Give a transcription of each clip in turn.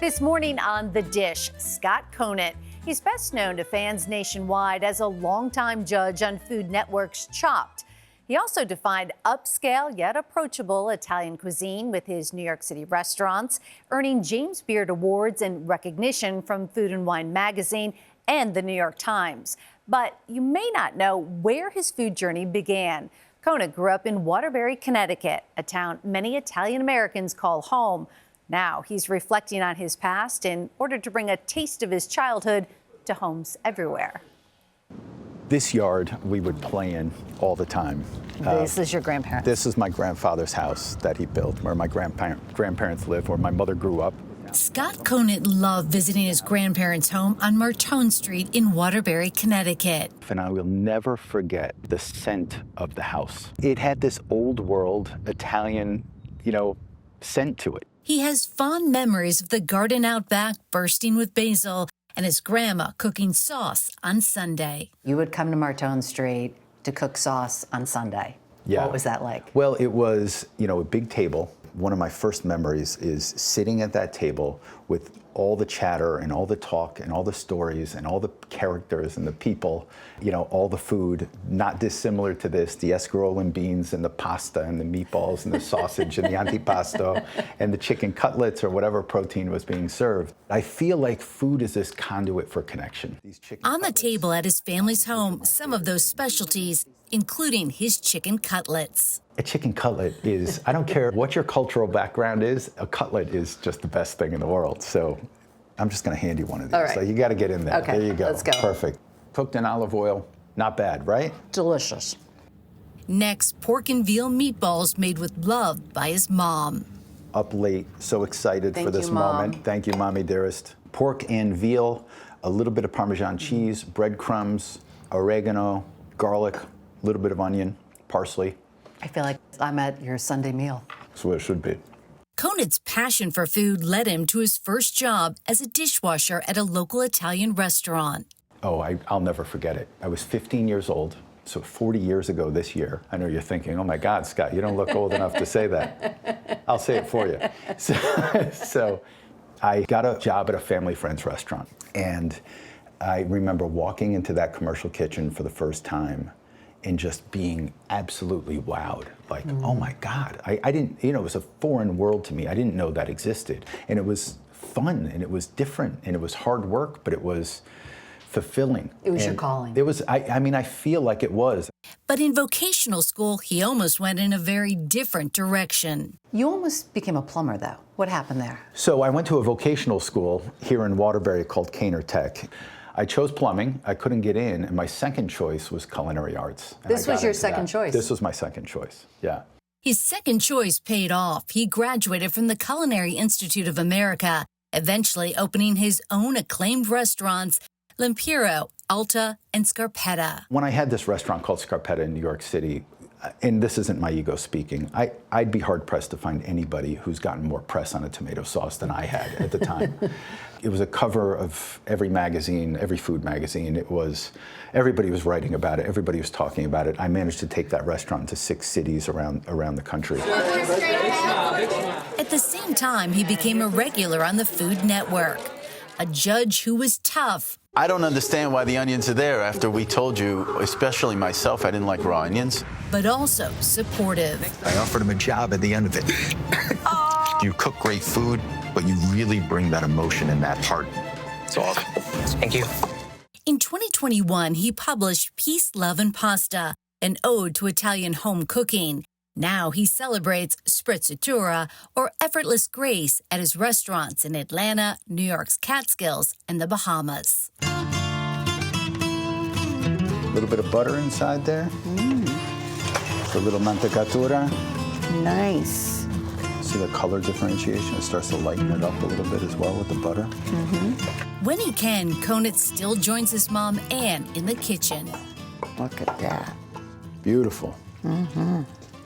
This morning on The Dish, Scott Conant. He's best known to fans nationwide as a longtime judge on Food Network's Chopped. He also defined upscale yet approachable Italian cuisine with his New York City restaurants, earning James Beard Awards and recognition from Food and Wine magazine and the New York Times. But you may not know where his food journey began. Conant grew up in Waterbury, Connecticut, a town many Italian Americans call home. Now he's reflecting on his past in order to bring a taste of his childhood to homes everywhere. This yard we would play in all the time. This is your grandparents? This is my grandfather's house that he built, where my grandparents lived, where my mother grew up. Scott Conant loved visiting his grandparents' home on Martone Street in Waterbury, Connecticut. And I will never forget the scent of the house. It had this old world Italian, scent to it. He has fond memories of the garden out back bursting with basil and his grandma cooking sauce on Sunday. You would come to Martone Street to cook sauce on Sunday. Yeah. What was that like? Well, it was, a big table. One of my first memories is sitting at that table with all the chatter and all the talk and all the stories and all the characters and the people, all the food, not dissimilar to this, the escarole and beans and the pasta and the meatballs and the sausage and the antipasto and the chicken cutlets or whatever protein was being served. I feel like food is this conduit for connection. On the table at his family's home, some of those specialties, including his chicken cutlets. A chicken cutlet is, I don't care what your cultural background is, a cutlet is just the best thing in the world. So I'm just going to hand you one of these. All right. So you got to get in there. Okay, there you go. let's go. Perfect. Cooked in olive oil. Not bad, right? Delicious. Next, pork and veal meatballs made with love by his mom. Up late, so excited for this moment. Thank you, Mommy dearest. Pork and veal, a little bit of Parmesan cheese, breadcrumbs, oregano, garlic, a little bit of onion, parsley. I feel like I'm at your Sunday meal. That's what it should be. Conant's passion for food led him to his first job as a dishwasher at a local Italian restaurant. Oh, I'll never forget it. I was 15 years old, so 40 years ago this year. I know you're thinking, oh my God, Scott, you don't look old enough to say that. I'll say it for you. So I got a job at a family friend's restaurant, and I remember walking into that commercial kitchen for the first time and just being absolutely wowed. Like, oh my God, I didn't, it was a foreign world to me. I didn't know that existed. And it was fun, and it was different, and it was hard work, but it was fulfilling. It was your calling. It was, I feel like it was. But in vocational school, he almost went in a very different direction. You almost became a plumber, though. What happened there? So I went to a vocational school here in Waterbury called Caner Tech. I chose plumbing. I couldn't get in, and my second choice was culinary arts. This was your second choice? This was my second choice, yeah. His second choice paid off. He graduated from the Culinary Institute of America, eventually opening his own acclaimed restaurants, L'Impero, Alta, and Scarpetta. When I had this restaurant called Scarpetta in New York City, and this isn't my ego speaking, I'd be hard-pressed to find anybody who's gotten more press on a tomato sauce than I had at the time. It was a cover of every magazine, every food magazine. Everybody was writing about it, everybody was talking about it. I managed to take that restaurant to 6 cities around the country. At the same time, he became a regular on the Food Network, a judge who was tough. I don't understand why the onions are there after we told you, especially myself, I didn't like raw onions. But also supportive. I offered him a job at the end of it. You cook great food, but you really bring that emotion and that heart. It's awesome. Thank you. In 2021, he published Peace, Love, and Pasta, an ode to Italian home cooking. Now he celebrates sprezzatura, or effortless grace, at his restaurants in Atlanta, New York's Catskills, and the Bahamas. A little bit of butter inside there. A little mantecatura. Nice. See the color differentiation? It starts to lighten it up a little bit as well with the butter. When he can, Conant still joins his mom, Anne, in the kitchen. Look at that. Beautiful.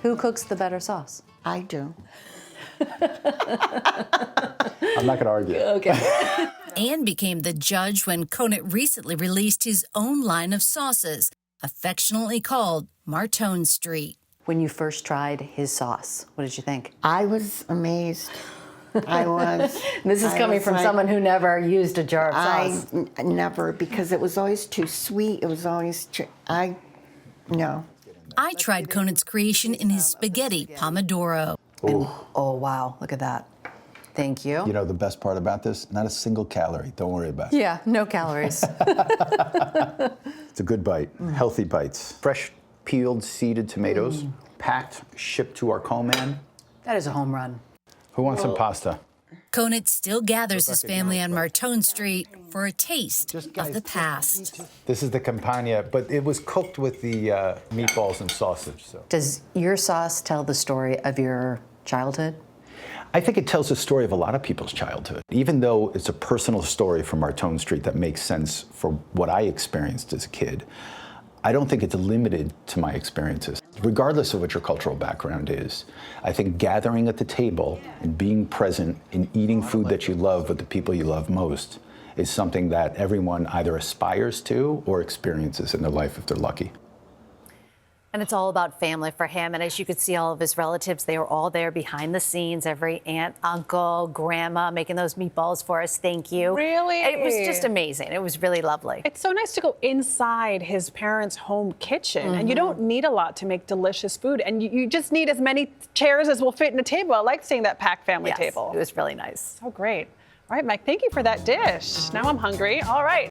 Who cooks the better sauce? I do. I'm not going to argue. Okay. Anne became the judge when Conant recently released his own line of sauces, affectionately called Martone Street. When you first tried his sauce, what did you think? I was amazed. I was. This is I coming was from like, someone who never used a jar of sauce. Never, because it was always too sweet. It was always no. I tried Conant's creation in his spaghetti pomodoro. Oh, wow. Look at that. Thank you. You know the best part about this? Not a single calorie. Don't worry about it. Yeah, no calories. It's a good bite. Healthy bites. Fresh peeled seeded tomatoes, packed, shipped to our co-man. That is a home run. Who wants some pasta? Conant still gathers his family on Martone Street for a taste of the past. This is the campagna, but it was cooked with the meatballs and sausage. So Does your sauce tell the story of your childhood? I think it tells the story of a lot of people's childhood. Even though it's a personal story from Martone Street that makes sense for what I experienced as a kid, I don't think it's limited to my experiences. Regardless of what your cultural background is, I think gathering at the table and being present and eating food that you love with the people you love most is something that everyone either aspires to or experiences in their life if they're lucky. And it's all about family for him. And as you could see, all of his relatives, they were all there behind the scenes. Every aunt, uncle, grandma making those meatballs for us. Thank you. Really? It was just amazing. It was really lovely. It's so nice to go inside his parents' home kitchen, and you don't need a lot to make delicious food, and you just need as many chairs as will fit in a table. I like seeing that packed family Yes, table. it was really nice. So great. All right, Mike, thank you for that dish. Now I'm hungry. All right.